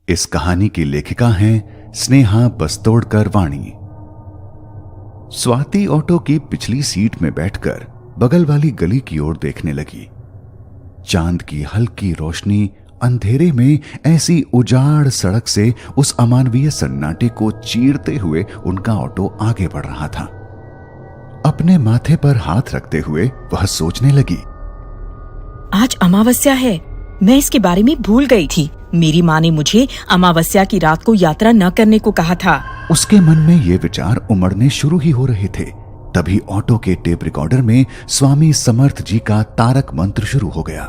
इस कहानी की लेखिका हैं स्नेहा बस्तोड़कर वाणी। स्वाति ऑटो की पिछली सीट में बैठकर बगल वाली गली की ओर देखने लगी। चांद की हल्की रोशनी अंधेरे में ऐसी उजाड़ सड़क से उस अमानवीय सन्नाटे को चीरते हुए उनका ऑटो आगे बढ़ रहा था। अपने माथे पर हाथ रखते हुए वह सोचने लगी, आज अमावस्या है, मैं इसके बारे में भूल गई थी। मेरी माँ ने मुझे अमावस्या की रात को यात्रा न करने को कहा था। उसके मन में ये विचार उमड़ने शुरू ही हो रहे थे, तभी ऑटो के टेप रिकॉर्डर में स्वामी समर्थ जी का तारक मंत्र शुरू हो गया।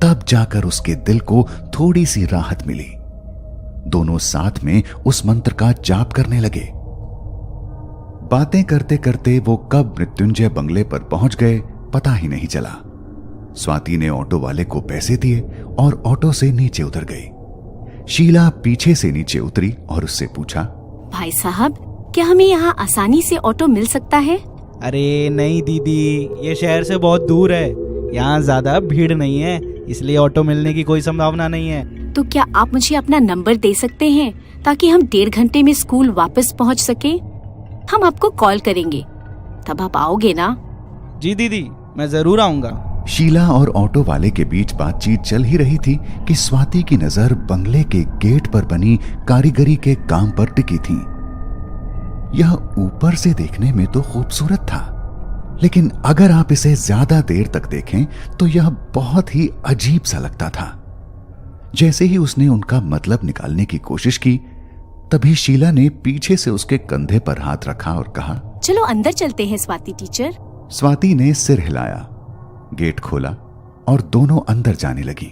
तब जाकर उसके दिल को थोड़ी सी राहत मिली। दोनों साथ में उस मंत्र का जाप करने लगे। बातें करते करते वो कब मृत्युंजय बंगले पर पहुंच गए पता ही नहीं चला। स्वाति ने ऑटो वाले को पैसे दिए और ऑटो से नीचे उतर गई। शीला पीछे से नीचे उतरी और उससे पूछा, भाई साहब, क्या हमें यहाँ आसानी से ऑटो मिल सकता है? अरे नहीं दीदी, ये शहर से बहुत दूर है, यहाँ ज्यादा भीड़ नहीं है, इसलिए ऑटो मिलने की कोई संभावना नहीं है। तो क्या आप मुझे अपना नंबर दे सकते हैं ताकि हम 1.5 घंटे में स्कूल वापस पहुँच सके? हम आपको कॉल करेंगे, तब आप आओगे ना? जी दीदी, मैं जरूर आऊंगा। शीला और ऑटो वाले के बीच बातचीत चल ही रही थी कि स्वाति की नजर बंगले के गेट पर बनी कारीगरी के काम पर टिकी थी। यह ऊपर से देखने में तो खूबसूरत था, लेकिन अगर आप इसे ज्यादा देर तक देखें तो यह बहुत ही अजीब सा लगता था। जैसे ही उसने उनका मतलब निकालने की कोशिश की, तभी शीला ने पीछे से उसके कंधे पर हाथ रखा और कहा, चलो अंदर चलते हैं स्वाति टीचर। स्वाति ने सिर हिलाया, गेट खोला और दोनों अंदर जाने लगी।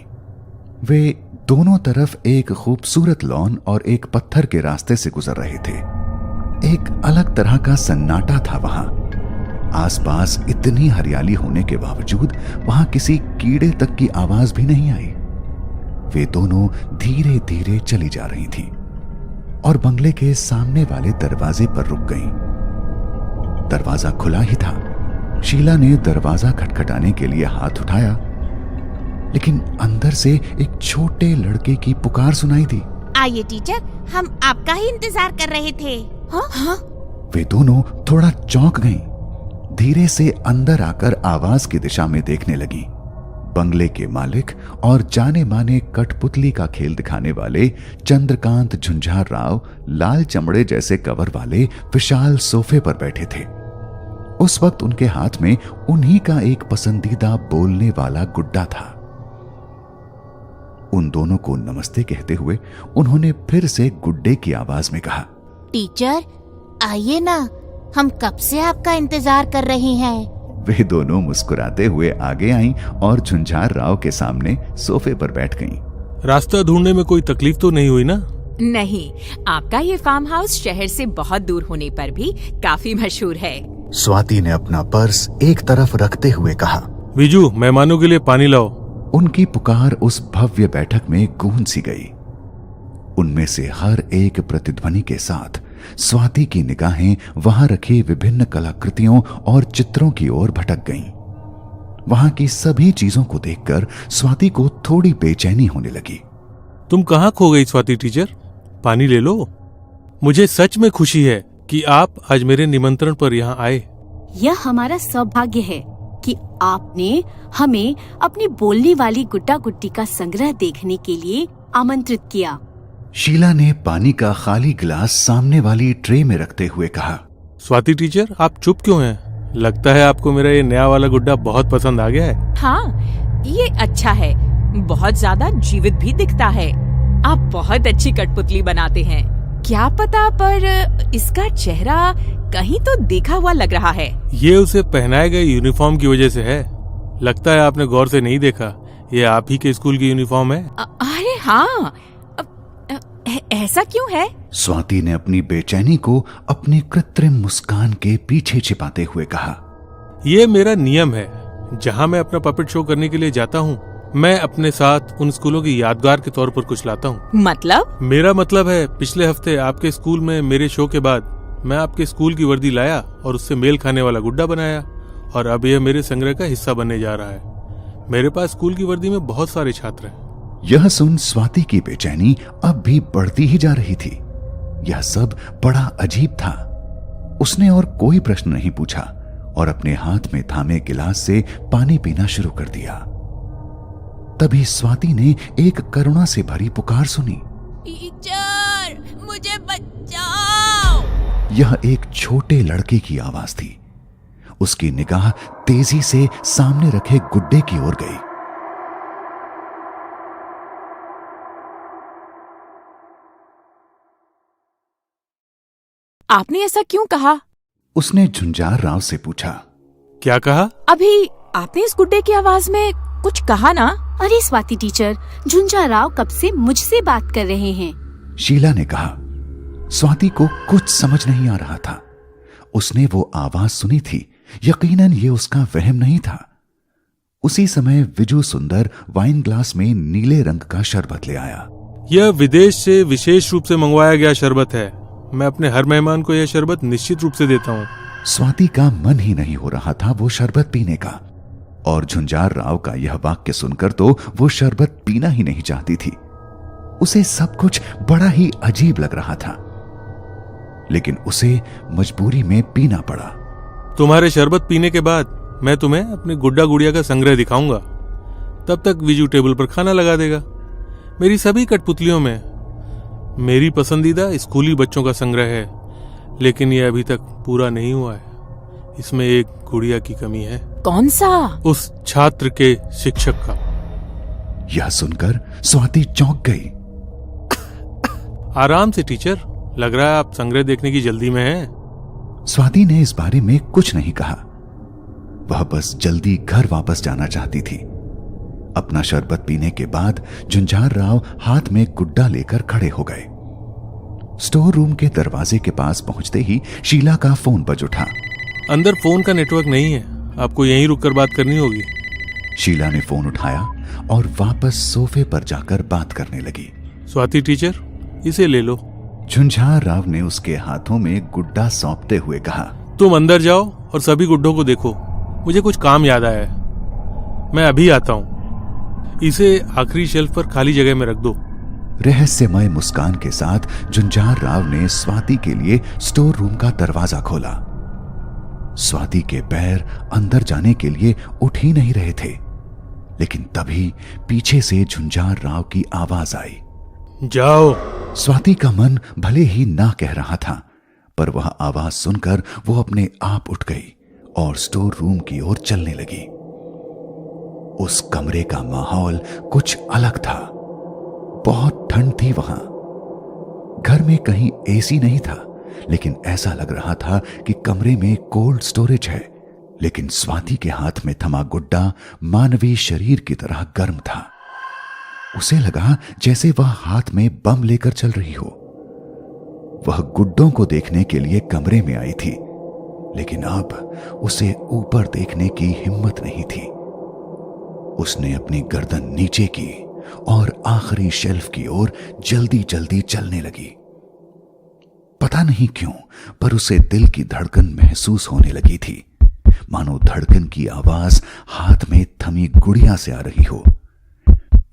वे दोनों तरफ एक खूबसूरत लॉन और एक पत्थर के रास्ते से गुजर रहे थे। एक अलग तरह का सन्नाटा था वहां। आसपास इतनी हरियाली होने के बावजूद वहां किसी कीड़े तक की आवाज भी नहीं आई। वे दोनों धीरे धीरे चली जा रही थीं और बंगले के सामने वाले दरवाजे पर रुक गईं। दरवाजा खुला ही था। शीला ने दरवाजा खटखटाने के लिए हाथ उठाया, लेकिन अंदर से एक छोटे लड़के की पुकार सुनाई दी। आइए टीचर, हम आपका ही इंतजार कर रहे थे। हाँ? वे दोनों थोड़ा चौंक गईं। धीरे से अंदर आकर आवाज की दिशा में देखने लगी। बंगले के मालिक और जाने माने कठपुतली का खेल दिखाने वाले चंद्रकांत झुंझार राव लाल चमड़े जैसे कवर वाले विशाल सोफे पर बैठे थे। उस वक्त उनके हाथ में उन्हीं का एक पसंदीदा बोलने वाला गुड्डा था। उन दोनों को नमस्ते कहते हुए उन्होंने फिर से गुड्डे की आवाज में कहा, टीचर आइए ना, हम कब से आपका इंतजार कर रहे हैं। वे दोनों मुस्कुराते हुए आगे आईं और झुंझार राव के सामने सोफे पर बैठ गईं। रास्ता ढूंढने में कोई तकलीफ तो नहीं हुई ना? नहीं, आपका ये फार्म हाउस शहर से बहुत दूर होने पर भी काफी मशहूर है। स्वाति ने अपना पर्स एक तरफ रखते हुए कहा, विजू, मेहमानों के लिए पानी लाओ। उनकी पुकार उस भव्य बैठक में गूंज सी गई। उनमें से हर एक प्रतिध्वनि के साथ स्वाति की निगाहें वहां रखी विभिन्न कलाकृतियों और चित्रों की ओर भटक गईं। वहां की सभी चीजों को देखकर स्वाति को थोड़ी बेचैनी होने लगी। तुम कहाँ खो गई स्वाति टीचर? पानी ले लो। मुझे सच में खुशी है कि आप आज मेरे निमंत्रण पर यहाँ आए। यह हमारा सौभाग्य है कि आपने हमें अपनी बोलने वाली गुड्डा गुड्डी का संग्रह देखने के लिए आमंत्रित किया। शीला ने पानी का खाली गिलास सामने वाली ट्रे में रखते हुए कहा, स्वाति टीचर, आप चुप क्यों हैं? लगता है आपको मेरा ये नया वाला गुड्डा बहुत पसंद आ गया है। हाँ, ये अच्छा है, बहुत ज्यादा जीवित भी दिखता है। आप बहुत अच्छी कठपुतली बनाते हैं। क्या पता, पर इसका चेहरा कहीं तो देखा हुआ लग रहा है। ये उसे पहनाए गए यूनिफॉर्म की वजह से है। लगता है आपने गौर से नहीं देखा, ये आप ही के स्कूल की यूनिफॉर्म है। अरे हाँ, ऐसा क्यों है? स्वाति ने अपनी बेचैनी को अपनी कृत्रिम मुस्कान के पीछे छिपाते हुए कहा, ये मेरा नियम है। जहाँ मैं अपना पपेट शो करने के लिए जाता हूँ, मैं अपने साथ उन स्कूलों की यादगार के तौर पर कुछ लाता हूँ। मतलब? मेरा मतलब है, पिछले हफ्ते आपके स्कूल में मेरे शो के बाद मैं आपके स्कूल की वर्दी लाया और उससे मेल खाने वाला गुड्डा बनाया, और अब यह मेरे संग्रह का हिस्सा बनने जा रहा है। मेरे पास स्कूल की वर्दी में बहुत सारे छात्र हैं। यह सुन स्वाति की बेचैनी अब भी बढ़ती ही जा रही थी। यह सब बड़ा अजीब था। उसने और कोई प्रश्न नहीं पूछा और अपने हाथ में थामे गिलास से पानी पीना शुरू कर दिया। तभी स्वाति ने एक करुणा से भरी पुकार सुनी, टीचर, मुझे बचाओ। यह एक छोटे लड़के की आवाज थी। उसकी निगाह तेजी से सामने रखे गुड्डे की ओर गई। आपने ऐसा क्यों कहा? उसने झुंझार राव से पूछा। क्या कहा? अभी आपने इस गुड्डे की आवाज में कुछ कहा ना? अरे स्वाति टीचर, झुंझा राव कब से मुझसे बात कर रहे हैं। शीला ने कहा। स्वाति को कुछ समझ नहीं आ रहा था। उसने वो आवाज सुनी थी, यकीनन ये उसका वहम नहीं था। उसी समय विजू सुंदर वाइन ग्लास में नीले रंग का शरबत ले आया। यह विदेश से विशेष रूप से मंगवाया गया शरबत है। मैं अपने हर मेहमान को यह शरबत निश्चित रूप से देता हूँ। स्वाति का मन ही नहीं हो रहा था वो शरबत पीने का, और झुंझार राव का यह वाक्य सुनकर तो वो शरबत पीना ही नहीं चाहती थी। उसे सब कुछ बड़ा ही अजीब लग रहा था, लेकिन उसे मजबूरी में पीना पड़ा। तुम्हारे शरबत पीने के बाद मैं तुम्हें अपने गुड्डा गुड़िया का संग्रह दिखाऊंगा। तब तक विजू टेबल पर खाना लगा देगा। मेरी सभी कठपुतलियों में मेरी पसंदीदा स्कूली बच्चों का संग्रह है, लेकिन यह अभी तक पूरा नहीं हुआ है। इसमें एक गुड़िया की कमी है। कौन सा? उस छात्र के शिक्षक का। यह सुनकर स्वाति चौंक गई। आराम से टीचर, लग रहा है आप संग्रह देखने की जल्दी में हैं। स्वाति ने इस बारे में कुछ नहीं कहा। वह बस जल्दी घर वापस जाना चाहती थी। अपना शरबत पीने के बाद झुंझार राव हाथ में गुड्डा लेकर खड़े हो गए। स्टोर रूम के दरवाजे के पास पहुंचते ही शीला का फोन बज उठा। अंदर फोन का नेटवर्क नहीं है, आपको यहीं रुककर बात करनी होगी। शीला ने फोन उठाया और वापस सोफे पर जाकर बात करने लगी। स्वाति टीचर, इसे ले लो। झुंझार राव ने उसके हाथों में गुड्डा सौंपते हुए कहा, तुम अंदर जाओ और सभी गुड्डों को देखो। मुझे कुछ काम याद आया है, मैं अभी आता हूं। इसे आखिरी शेल्फ पर खाली जगह में रख दो। रहस्यमय मुस्कान के साथ झुंझार राव ने स्वाति के लिए स्टोर रूम का दरवाजा खोला। स्वाति के पैर अंदर जाने के लिए उठ ही नहीं रहे थे, लेकिन तभी पीछे से झुंझार राव की आवाज आई, जाओ। स्वाति का मन भले ही ना कह रहा था, पर वह आवाज सुनकर वो अपने आप उठ गई और स्टोर रूम की ओर चलने लगी। उस कमरे का माहौल कुछ अलग था। बहुत ठंड थी वहां। घर में कहीं एसी नहीं था, लेकिन ऐसा लग रहा था कि कमरे में कोल्ड स्टोरेज है। लेकिन स्वाति के हाथ में थमा गुड्डा मानवीय शरीर की तरह गर्म था। उसे लगा जैसे वह हाथ में बम लेकर चल रही हो। वह गुड्डों को देखने के लिए कमरे में आई थी, लेकिन अब उसे ऊपर देखने की हिम्मत नहीं थी। उसने अपनी गर्दन नीचे की और आखिरी शेल्फ की ओर जल्दी जल्दी चलने लगी। पता नहीं क्यों, पर उसे दिल की धड़कन महसूस होने लगी थी, मानो धड़कन की आवाज हाथ में थमी गुड़िया से आ रही हो।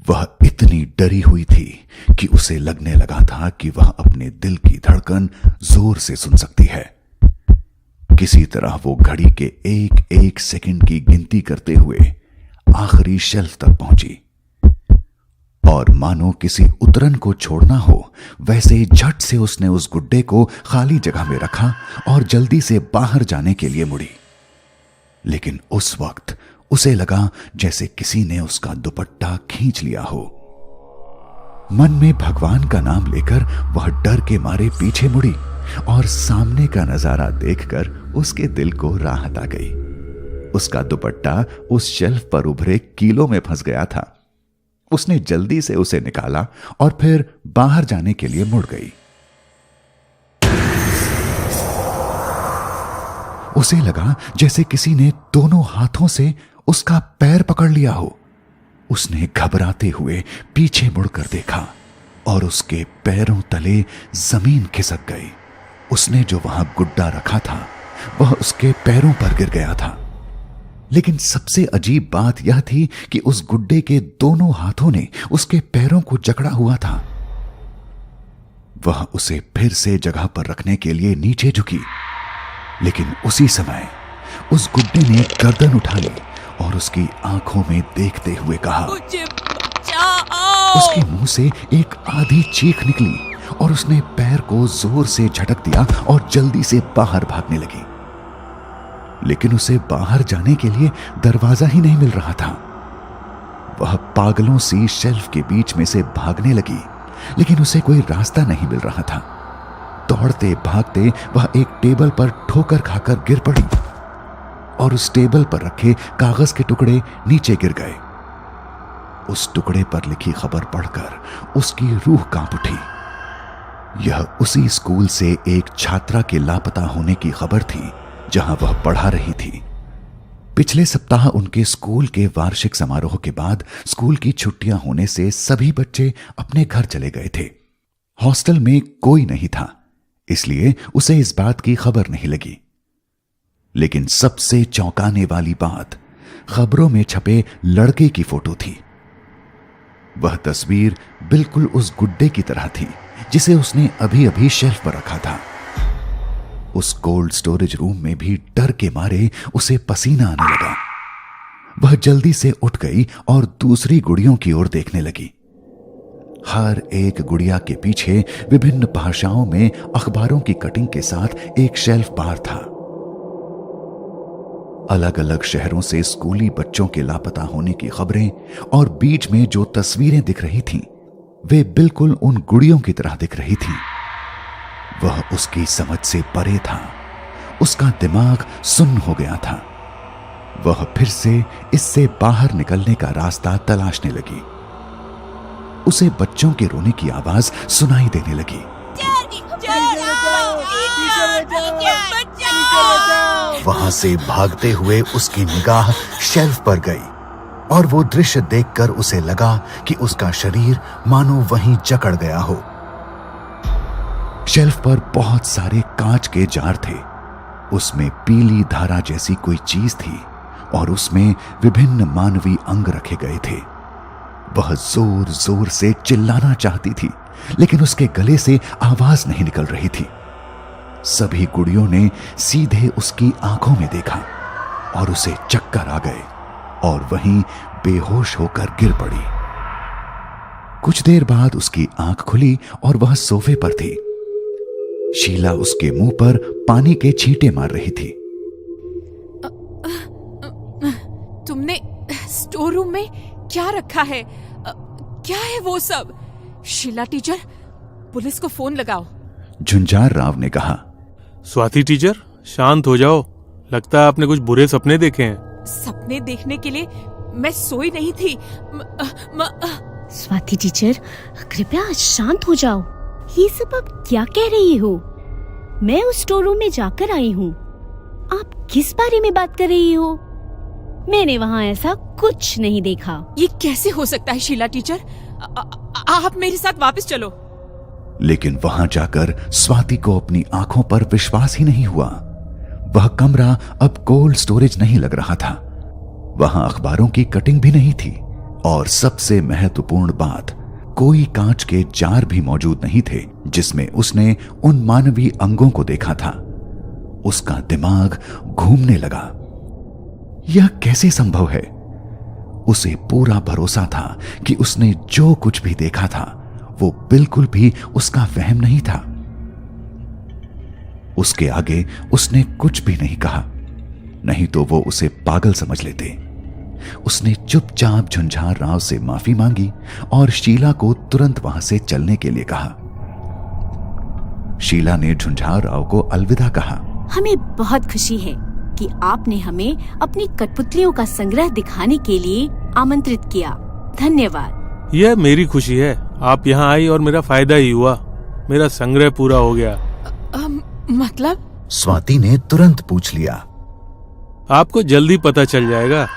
वह इतनी डरी हुई थी कि उसे लगने लगा था कि वह अपने दिल की धड़कन जोर से सुन सकती है। किसी तरह वो घड़ी के एक एक सेकंड की गिनती करते हुए आखिरी शेल्फ तक पहुंची, और मानो किसी उतरन को छोड़ना हो वैसे झट से उसने उस गुड्डे को खाली जगह में रखा और जल्दी से बाहर जाने के लिए मुड़ी। लेकिन उस वक्त उसे लगा जैसे किसी ने उसका दुपट्टा खींच लिया हो। मन में भगवान का नाम लेकर वह डर के मारे पीछे मुड़ी, और सामने का नजारा देखकर उसके दिल को राहत आ गई। उसका दुपट्टा उस शेल्फ पर उभरे कीलों में फंस गया था। उसने जल्दी से उसे निकाला और फिर बाहर जाने के लिए मुड़ गई। उसे लगा जैसे किसी ने दोनों हाथों से उसका पैर पकड़ लिया हो। उसने घबराते हुए पीछे मुड़कर देखा और उसके पैरों तले जमीन खिसक गई। उसने जो वहां गुड्डा रखा था वह उसके पैरों पर गिर गया था। लेकिन सबसे अजीब बात यह थी कि उस गुड्डे के दोनों हाथों ने उसके पैरों को जकड़ा हुआ था। वह उसे फिर से जगह पर रखने के लिए नीचे झुकी, लेकिन उसी समय उस गुड्डे ने गर्दन उठा ली और उसकी आंखों में देखते हुए कहा। मुझे बचाओ। उसके मुंह से एक आधी चीख निकली और उसने पैर को जोर से झटक दिया और जल्दी से बाहर भागने लगी। लेकिन उसे बाहर जाने के लिए दरवाजा ही नहीं मिल रहा था। वह पागलों सी शेल्फ के बीच में से भागने लगी, लेकिन उसे कोई रास्ता नहीं मिल रहा था। दौड़ते भागते वह एक टेबल पर ठोकर खाकर गिर पड़ी और उस टेबल पर रखे कागज के टुकड़े नीचे गिर गए। उस टुकड़े पर लिखी खबर पढ़कर उसकी रूह कांप उठी। यह उसी स्कूल से एक छात्रा के लापता होने की खबर थी जहां वह पढ़ा रही थी। पिछले सप्ताह उनके स्कूल के वार्षिक समारोह के बाद स्कूल की छुट्टियां होने से सभी बच्चे अपने घर चले गए थे। हॉस्टल में कोई नहीं था, इसलिए उसे इस बात की खबर नहीं लगी। लेकिन सबसे चौंकाने वाली बात खबरों में छपे लड़के की फोटो थी। वह तस्वीर बिल्कुल उस गुड्डे की तरह थी जिसे उसने अभी अभी शेल्फ पर रखा था। उस कोल्ड स्टोरेज रूम में भी डर के मारे उसे पसीना आने लगा। वह जल्दी से उठ गई और दूसरी गुड़ियों की ओर देखने लगी। हर एक गुड़िया के पीछे विभिन्न भाषाओं में अखबारों की कटिंग के साथ एक शेल्फ बार था। अलग अलग शहरों से स्कूली बच्चों के लापता होने की खबरें और बीच में जो तस्वीरें दिख रही थीं, वे बिल्कुल उन गुड़ियों की तरह दिख रही थीं। वह उसकी समझ से परे था। उसका दिमाग सुन्न हो गया था। वह फिर से इससे बाहर निकलने का रास्ता तलाशने लगी। उसे बच्चों के रोने की आवाज सुनाई देने लगी। वहां से भागते हुए उसकी निगाह शेल्फ पर गई और वो दृश्य देखकर उसे लगा कि उसका शरीर मानो वहीं जकड़ गया हो। शेल्फ पर बहुत सारे कांच के जार थे। उसमें पीली धारा जैसी कोई चीज थी और उसमें विभिन्न मानवीय अंग रखे गए थे। वह जोर जोर से चिल्लाना चाहती थी, लेकिन उसके गले से आवाज नहीं निकल रही थी। सभी गुड़ियों ने सीधे उसकी आंखों में देखा और उसे चक्कर आ गए और वहीं बेहोश होकर गिर पड़ी। कुछ देर बाद उसकी आंख खुली और वह सोफे पर थी। शीला उसके मुंह पर पानी के छींटे मार रही थी। तुमने स्टोर रूम में क्या रखा है? क्या है वो सब? शीला टीचर, पुलिस को फोन लगाओ। झुंझार राव ने कहा। स्वाति टीचर, शांत हो जाओ। लगता है आपने कुछ बुरे सपने देखे हैं। सपने देखने के लिए मैं सोई नहीं थी। स्वाति टीचर, कृपया शांत हो जाओ। ये सब आप क्या कह रही हो? मैं उस स्टोर रूम में जाकर आई हूँ। आप किस बारे में बात कर रही हो? मैंने वहाँ ऐसा कुछ नहीं देखा। ये कैसे हो सकता है शीला टीचर? आप मेरे साथ वापस चलो। लेकिन वहां जाकर स्वाति को अपनी आंखों पर विश्वास ही नहीं हुआ। वह कमरा अब कोल्ड स्टोरेज नहीं लग रहा था। वहां अखबारों की कटिंग भी नहीं थी और सबसे महत्वपूर्ण बात, कोई कांच के जार भी मौजूद नहीं थे जिसमें उसने उन मानवीय अंगों को देखा था। उसका दिमाग घूमने लगा। यह कैसे संभव है? उसे पूरा भरोसा था कि उसने जो कुछ भी देखा था वो बिल्कुल भी उसका वहम नहीं था। उसके आगे उसने कुछ भी नहीं कहा, नहीं तो वो उसे पागल समझ लेते। उसने चुपचाप झुंझार राव से माफी मांगी और शीला को तुरंत वहां से चलने के लिए कहा। शीला ने झुंझार राव को अलविदा कहा। हमें बहुत खुशी है कि आपने हमें अपनी कठपुतलियों का संग्रह दिखाने के लिए आमंत्रित किया। धन्यवाद। यह मेरी खुशी है। आप यहाँ आई और मेरा फायदा ही हुआ। मेरा संग्रह पूरा हो गया। मतलब? स्वाति ने तुरंत पूछ लिया। आपको जल्दी पता चल जाएगा।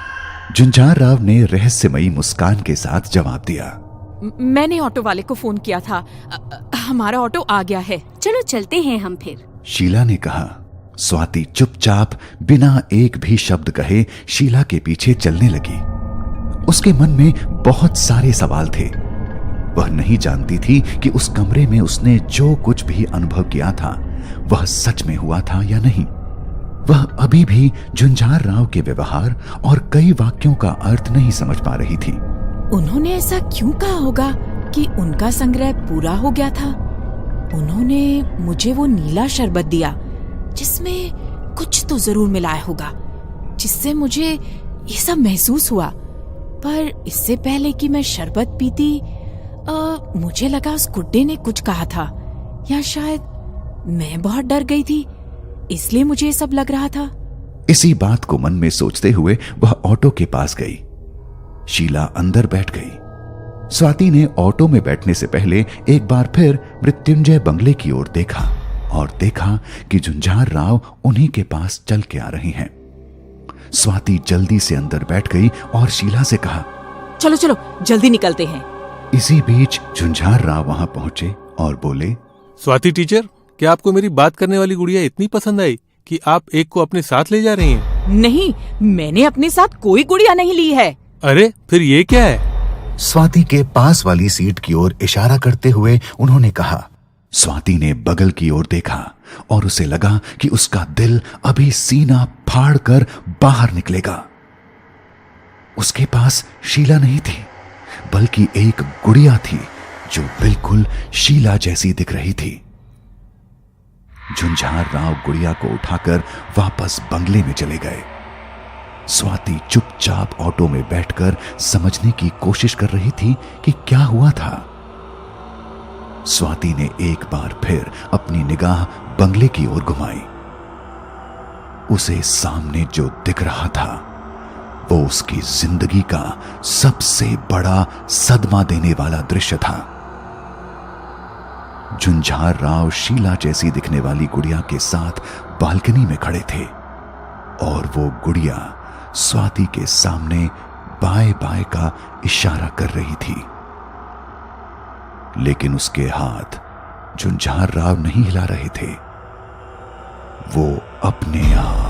झुंझार राव ने रहस्यमयी मुस्कान के साथ जवाब दिया। मैंने ऑटो वाले को फोन किया था। हमारा ऑटो आ गया है। चलो चलते हैं हम फिर। शीला ने कहा। स्वाति चुपचाप बिना एक भी शब्द कहे शीला के पीछे चलने लगी। उसके मन में बहुत सारे सवाल थे। वह नहीं जानती थी कि उस कमरे में उसने जो कुछ भी अनुभव किया था वह सच में हुआ था या नहीं। वह अभी भी झुंझार राव के व्यवहार और कई वाक्यों का अर्थ नहीं समझ पा रही थी। उन्होंने ऐसा क्यों कहा होगा कि उनका संग्रह पूरा हो गया था? उन्होंने मुझे वो नीला शरबत दिया जिसमें कुछ तो जरूर मिलाया होगा, जिससे मुझे ये सब महसूस हुआ। पर इससे पहले कि मैं शरबत पीती मुझे लगा उस गुड्डे ने कुछ कहा था, या शायद मैं बहुत डर गई थी इसलिए मुझे ये सब लग रहा था। इसी बात को मन में सोचते हुए वह ऑटो के पास गई। शीला अंदर बैठ गई। स्वाति ने ऑटो में बैठने से पहले एक बार फिर मृत्युंजय बंगले की ओर देखा और देखा कि झुंझार राव उन्हीं के पास चल के आ रहे हैं। स्वाति जल्दी से अंदर बैठ गई और शीला से कहा, चलो चलो जल्दी निकलते हैं। इसी बीच झुंझार राव वहां पहुंचे और बोले, स्वाति टीचर, क्या आपको मेरी बात करने वाली गुड़िया इतनी पसंद आई कि आप एक को अपने साथ ले जा रही हैं? नहीं, मैंने अपने साथ कोई गुड़िया नहीं ली है। अरे फिर ये क्या है? स्वाति के पास वाली सीट की ओर इशारा करते हुए उन्होंने कहा। स्वाति ने बगल की ओर देखा और उसे लगा कि उसका दिल अभी सीना फाड़ कर बाहर निकलेगा। उसके पास शीला नहीं थी, बल्कि एक गुड़िया थी जो बिल्कुल शीला जैसी दिख रही थी। झुंझार राव गुड़िया को उठाकर वापस बंगले में चले गए। स्वाति चुपचाप ऑटो में बैठकर समझने की कोशिश कर रही थी कि क्या हुआ था। स्वाति ने एक बार फिर अपनी निगाह बंगले की ओर घुमाई। उसे सामने जो दिख रहा था वो उसकी जिंदगी का सबसे बड़ा सदमा देने वाला दृश्य था। झुंझार राव शीला जैसी दिखने वाली गुड़िया के साथ बालकनी में खड़े थे और वो गुड़िया स्वाति के सामने बाएं बाएं का इशारा कर रही थी, लेकिन उसके हाथ झुंझार राव नहीं हिला रहे थे। वो अपने आप